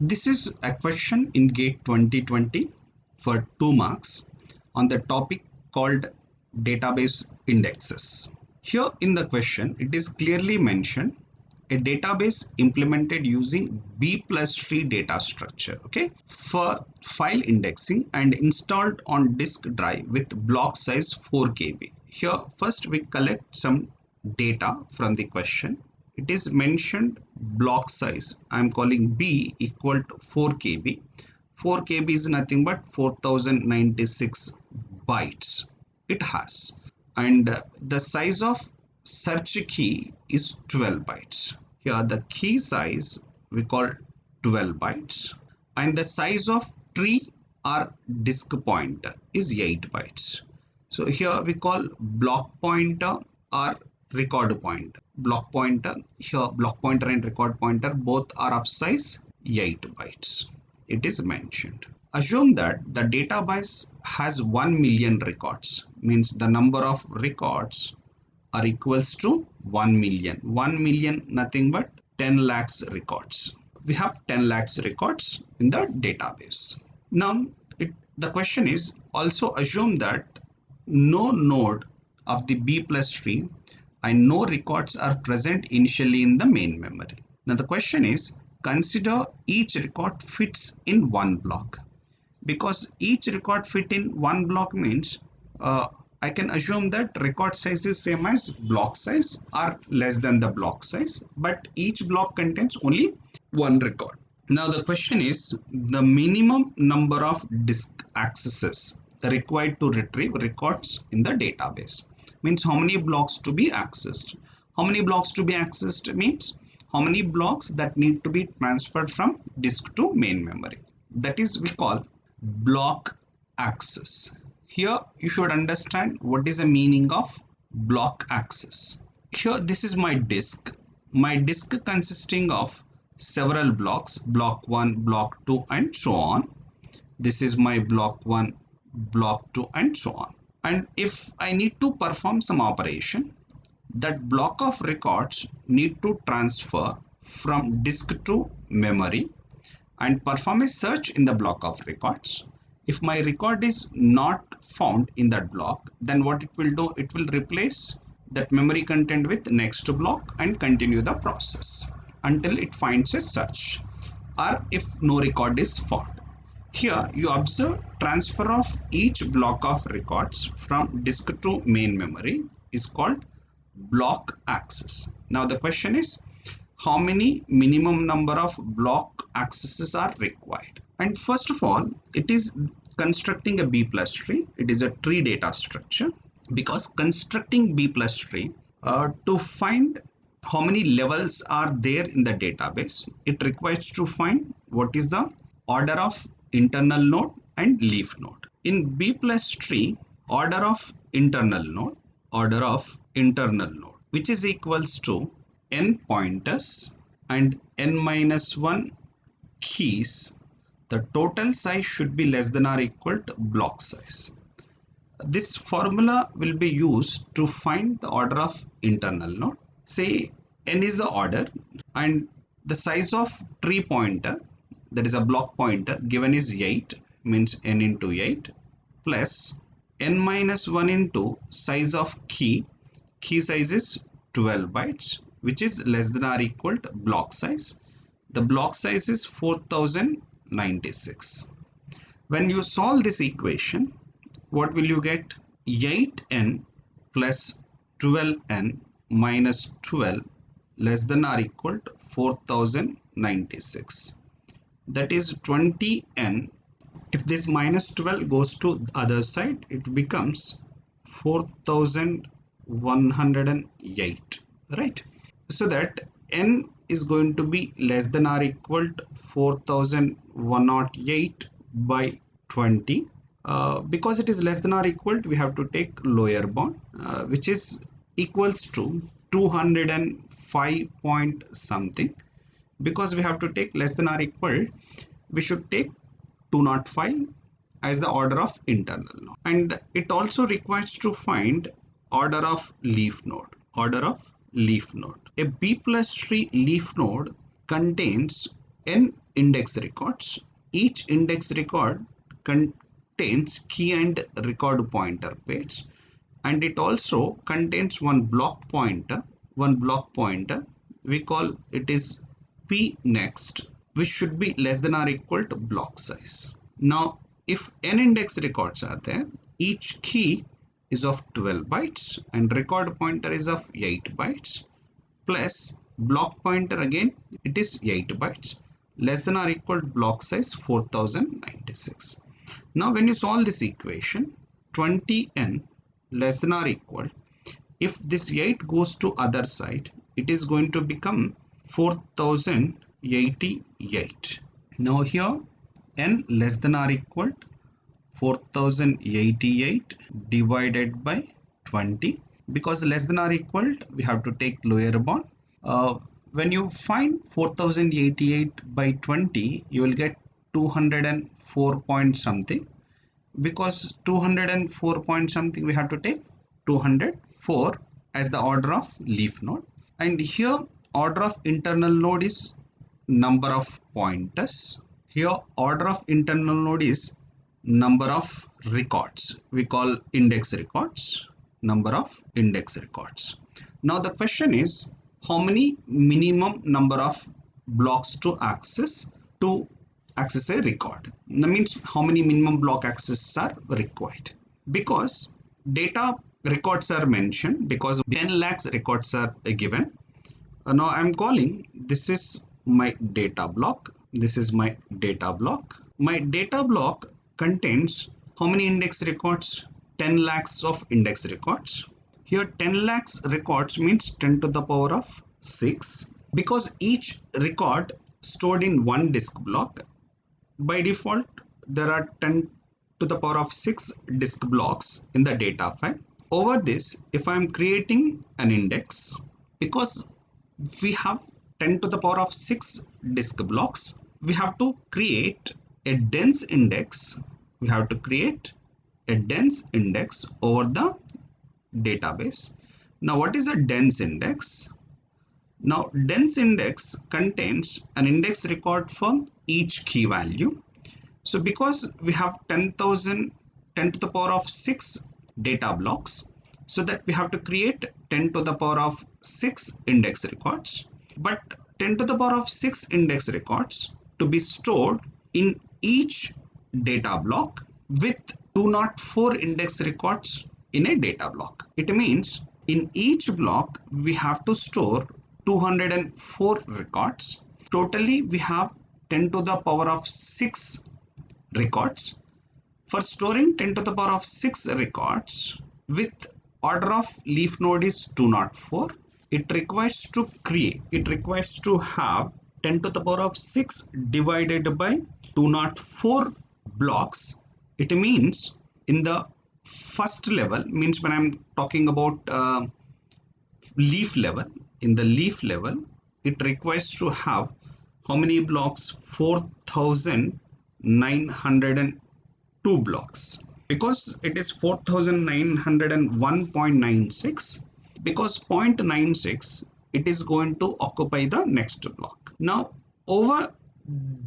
This is a question in GATE 2020 for 2 marks on the topic called database indexes. Here in the question, it is clearly mentioned a database implemented using B plus tree data structure, okay, for file indexing and installed on disk drive with block size 4 KB. Here first we collect some data from the question. It is mentioned block size. I am calling B equal to 4 KB. 4 KB is nothing but 4096 bytes it has, and the size of search key is 12 bytes. Here the key size we call 12 bytes, and the size of tree or disk pointer is 8 bytes. So here we call block pointer or record pointer. Block pointer, here block pointer and record pointer both are of size 8 bytes. It is mentioned. Assume that the database has 1 million records, means the number of records are equals to 1 million. 1 million nothing but 10 lakhs records. We have 10 lakhs records in the database. Now the question is also assume that no node of the B plus tree and no records are present initially in the main memory. Now the question is consider each record fits in one block. Because each record fit in one block means I can assume that record size is same as block size or less than the block size, but each block contains only one record. Now the question is the minimum number of disk accesses required to retrieve records in the database, means how many blocks to be accessed. How many blocks to be accessed means how many blocks that need to be transferred from disk to main memory. That is we call block access. Here you should understand what is the meaning of block access. Here this is my disk consisting of several blocks, block 1, block 2 and so on. This is my block 1, block 2 and so on. And if I need to perform some operation, that block of records need to transfer from disk to memory and perform a search in the block of records. If my record is not found in that block, then what it will do, it will replace that memory content with next block and continue the process until it finds a search, or if no record is found. Here you observe transfer of each block of records from disk to main memory is called block access. Now the question is how many minimum number of block accesses are required. And first of all, it is constructing a B plus tree. It is a tree data structure, because constructing B plus tree to find how many levels are there in the database, it requires to find what is the order of internal node and leaf node. In B plus tree, order of internal node, which is equals to n pointers and n minus 1 keys, the total size should be less than or equal to block size. This formula will be used to find the order of internal node. Say n is the order and the size of tree pointer, that is a block pointer, given is 8, means n into 8 plus n minus 1 into size of key size is 12 bytes, which is less than or equal to block size. The block size is 4096. When you solve this equation, what will you get? 8n plus 12n minus 12 less than or equal to 4096. That is 20n. If this minus 12 goes to the other side, it becomes 4108, right? So that n is going to be less than or equal to 4108 by 20. Because it is less than or equal to, we have to take lower bound, which is equals to 205 point something. Because we have to take less than or equal, we should take 205 as the order of internal node. And it also requires to find order of leaf node. A B plus tree leaf node contains n index records. Each index record contains key and record pointer pairs, and it also contains one block pointer. We call it is p next, which should be less than or equal to block size. Now, if n index records are there, each key is of 12 bytes and record pointer is of 8 bytes plus block pointer again it is 8 bytes less than or equal to block size 4096. Now when you solve this equation, 20n less than or equal, if this 8 goes to other side, it is going to become 4088. Now here n less than or equal to 4088 divided by 20, because less than or equal to, we have to take lower bound. When you find 4088 by 20, you will get 204 point something, because 204 point something we have to take 204 as the order of leaf node, and here order of internal node is number of pointers. Here order of internal node is number of records, we call index records, number of index records. Now the question is how many minimum number of blocks to access a record. That means how many minimum block access are required, because data records are mentioned, because 10 lakhs records are given. Now I'm calling this is my data block. This is my data block. My data block contains how many index records? 10 lakhs of index records. Here 10 lakhs records means 10 to the power of 6, because each record stored in one disk block. By default there are 10 to the power of 6 disk blocks in the data file. Over this, if I am creating an index, because we have 10 to the power of 6 disk blocks, we have to create a dense index. We have to create a dense index over the database. Now what is a dense index? Now dense index contains an index record for each key value. So because we have 10 to the power of 6 data blocks, so that we have to create 10 to the power of 6 index records. But 10 to the power of 6 index records to be stored in each data block with 204 index records in a data block. It means in each block we have to store 204 records. Totally we have 10 to the power of 6 records. For storing 10 to the power of 6 records with order of leaf node is 204, it requires to have 10 to the power of 6 divided by 204 blocks. It means in the first level, means when I'm talking about leaf level, in the leaf level it requires to have how many blocks? 4902 blocks, because it is 4901.96, because 0.96 it is going to occupy the next block. Now over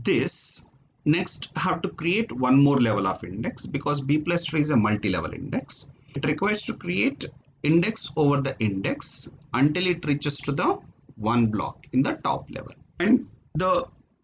this, next have to create one more level of index, because B plus tree is a multi-level index. It requires to create index over the index until it reaches to the one block in the top level, and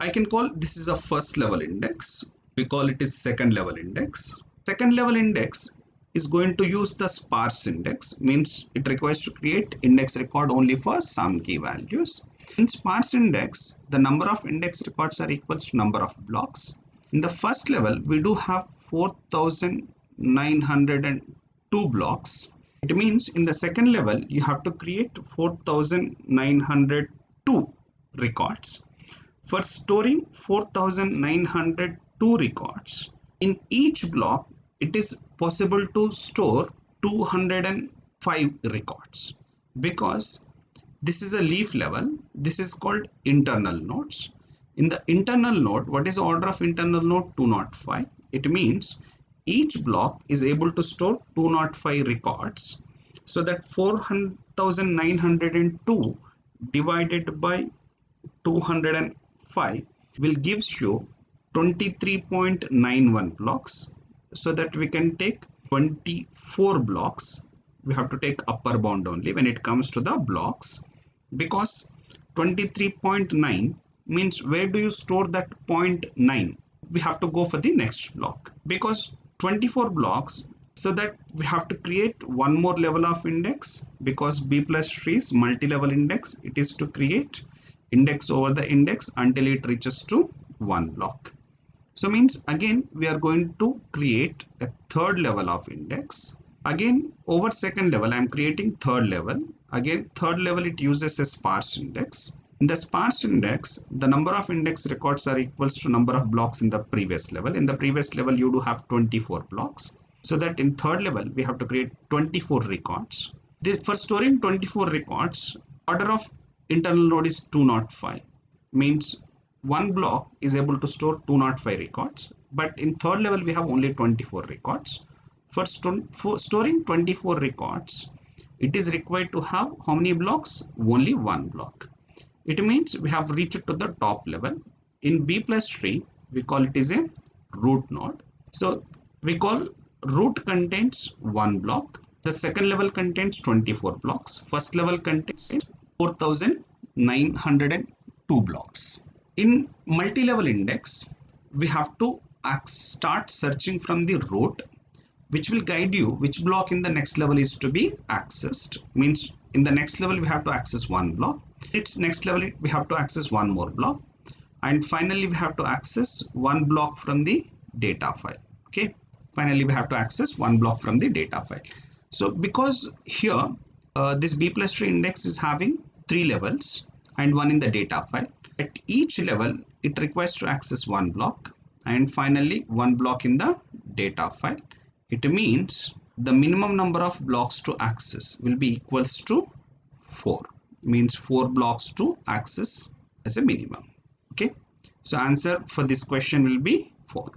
I can call this is a first level index. We call it is second level index. Second level index is going to use the sparse index, means it requires to create index record only for some key values. In sparse index, the number of index records are equals to number of blocks. In the first level, we do have 4902 blocks. It means in the second level, you have to create 4902 records. For storing 4902 records, in each block, it is possible to store 205 records, because this is a leaf level. This is called internal nodes. In the internal node, what is the order of internal node? 205. It means each block is able to store 205 records. So that 4902 divided by 205 will gives you 23.91 blocks, so that we can take 24 blocks. We have to take upper bound only when it comes to the blocks, because 23.9 means where do you store that 0.9? We have to go for the next block, because 24 blocks, so that we have to create one more level of index, because B plus tree is multi-level index. It is to create index over the index until it reaches to one block. So means again we are going to create a third level of index. Again over second level I am creating third level. Again third level it uses a sparse index. In the sparse index, the number of index records are equals to number of blocks in the previous level. In the previous level you do have 24 blocks. So that in third level we have to create 24 records. For storing 24 records, order of internal node is 205. Means one block is able to store 205 records, but in third level we have only 24 records. For storing 24 records, it is required to have how many blocks? Only one block. It means we have reached to the top level. In B plus tree, we call it is a root node. So we call root contains one block. The second level contains 24 blocks. First level contains 4,902 blocks. In multi-level index, we have to start searching from the root, which will guide you which block in the next level is to be accessed. Means in the next level we have to access one block. Its next level we have to access one more block, and finally we have to access one block from the data file. Okay, finally we have to access one block from the data file. So because here this B plus tree index is having 3 levels and one in the data file, at each level it requires to access one block and finally one block in the data file. It means the minimum number of blocks to access will be equals to 4. Means 4 blocks to access as a minimum. Okay, so answer for this question will be 4.